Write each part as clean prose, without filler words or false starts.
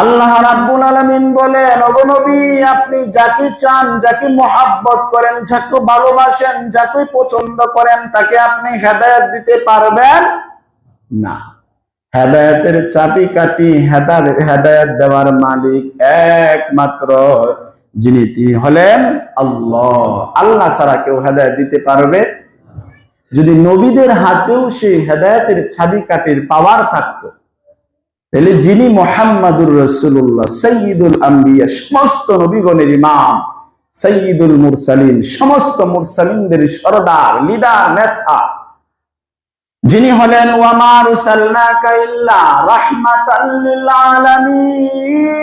আল্লাহ রাব্বুল আলামিন বলেন, ওগো নবী, আপনি যাকে চান, যাকে মহব্বত করেন, যাকে ভালোবাসেন, যাকে পছন্দ করেন, তাকে আপনি হেদায়েত দিতে পারবেন না। হেদায়েতের চাবিকাঠি, হেদায়েত দেওয়ার মালিক একমাত্র যিনি, তিনি হলেন আল্লাহ। আল্লাহ ছাড়া কেউ হেদায়েত দিতে পারবে? যদি নবীদের হাতেও সেই হেদায়েতের চাবিকাঠির পাওয়ার থাকতো, তাহলে যিনি মুহাম্মাদুর রাসূলুল্লাহ, সাইয়্যিদুল আম্বিয়া, সমস্ত নবীগণের ইমাম, সাইয়্যিদুল মুরসালিন, সমস্ত মুরসালিনদের সরদার, লিডার, নেতা, যিনি হলেন ওয়া মা আরসালনাকা ইল্লা রাহমাতাল লিল আলামিন,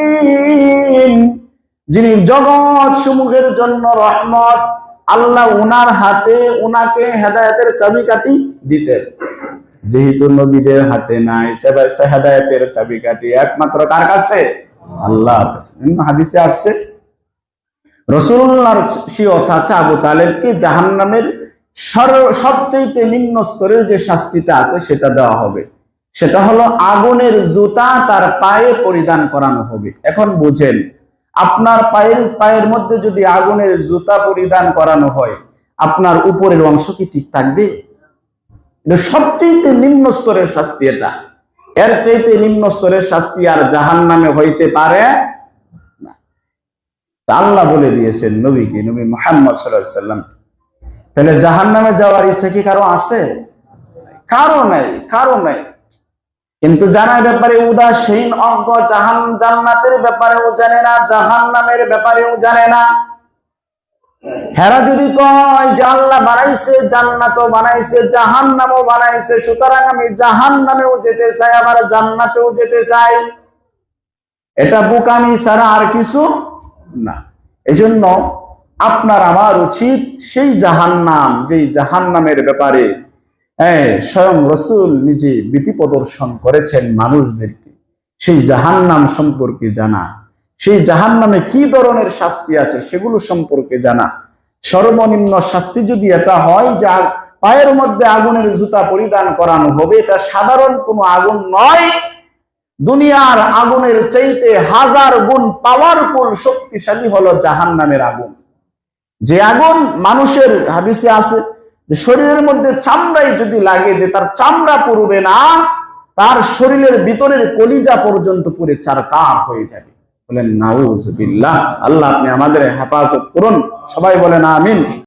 যিনি জগৎ সমূহের জন্য রহমত, আল্লাহ উনার হাতে উনাকে হেদায়েতের চাবিকাঠি দিতেন। যেহেতু নবীদের হাতে নাই, হেদায়েতের চাবিকাঠি একমাত্র কার কাছে? আল্লাহর কাছে। হাদিসে আসছে রাসূলুল্লাহর চাচা আবু তালেবকে জাহান্নামের সবচেয়ে নিম্ন স্তরের যে শাস্তিটা আছে সেটা দেওয়া হবে। সেটা হলো আগুনের জুতা তার পায়ে পরিধান করানো হবে। এখন বুঝেন, আপনার পায়ের মধ্যে যদি আগুনের জুতা পরিধান করানো হয়, আপনার উপরের অংশ কি ঠিক থাকবে? এটা সবচেয়ে নিম্ন স্তরের শাস্তি। এটা এর চাইতে নিম্ন স্তরের শাস্তি আর জাহান্নামে হইতে পারে না। আল্লাহ বলে দিয়েছেন নবীকে, নবী মুহাম্মদ সাল্লাল্লাহু আলাইহি ওয়াসাল্লাম। তাহলে জাহান্নামে যাওয়ার ইচ্ছা কি কারো আছে? কারো নাই, কারো নাই। কিন্তু জানার ব্যাপারে উদাসীন, অজ্ঞ, জান্নাতের ব্যাপারেও জানে না, জাহান্নামের ব্যাপারেও জানে না। হেরা যদি কয় যে আল্লাহ বানাইছে, জান্নাতও বানাইছে, জাহান্নামও বানাইছে, সুতরাং আমি জাহান্নামেও যেতে চাই, আবার জান্নাতেও যেতে চাই, এটা বোকামি ছাড়া আর কিছু না। এজন্য আপনার আমার উচিত সেই জাহান্নাম, যেই জাহান্নামের ব্যাপারে স্বয়ং রাসূল নিজে ভীতি প্রদর্শন করেছেন মানুষদেরকে, সেই জাহান্নাম সম্পর্কে জানা, সেই জাহান্নামে কি ধরনের শাস্তি আছে সেগুলো সম্পর্কে জানা। সর্বনিম্ন শাস্তি যদি এটা হয় যে পায়ের মধ্যে আগুনের জুতা পরিধান করানো হবে, এটা সাধারণ কোনো আগুন নয়, দুনিয়ার আগুনের চাইতে 1000 গুণ পাওয়ারফুল, শক্তিশালী হলো জাহান্নামের আগুন। যে আগুন মানুষের, হাদিসে আছে যে শরীরের মধ্যে চামড়াই যদি লাগে, যে তার চামড়া পুড়বে না, তার শরীরের ভিতরের কলিজা পর্যন্ত পুড়ে চারকার হয়ে যাবে। বলেন নাউযুবিল্লাহ। আল্লাহ আপনি আমাদের হেফাজত করুন। সবাই বলেন আমিন।